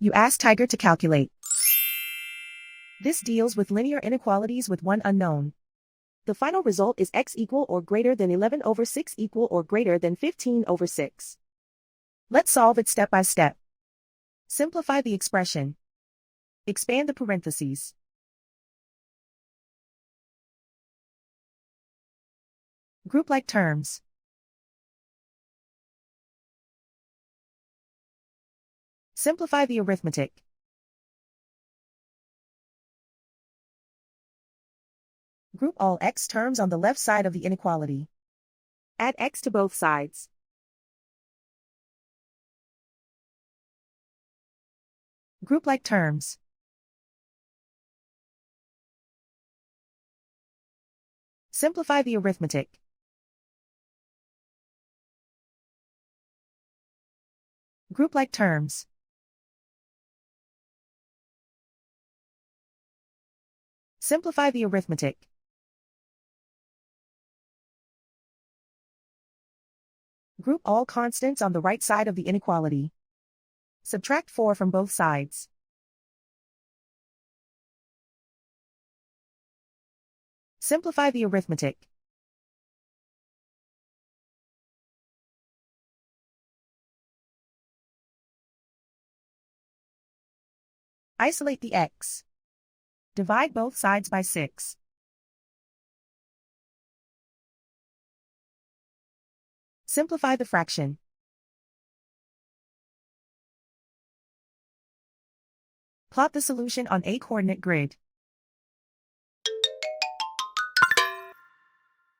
You ask Tiger to calculate. This deals with linear inequalities with one unknown. The final result is x equal or greater than 11 over 6 equal or greater than 15 over 6. Let's solve it step by step. Simplify the expression. Expand the parentheses. Group like terms. Simplify the arithmetic. Group all x terms on the left side of the inequality. Add x to both sides. Group like terms. Simplify the arithmetic. Group like terms. Simplify the arithmetic. Group all constants on the right side of the inequality. Subtract 4 from both sides. Simplify the arithmetic. Isolate the x. Divide both sides by 6. Simplify the fraction. Plot the solution on a coordinate grid.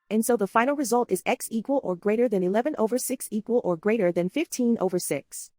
And so the final result is x equal or greater than 11 over 6 equal or greater than 15 over 6.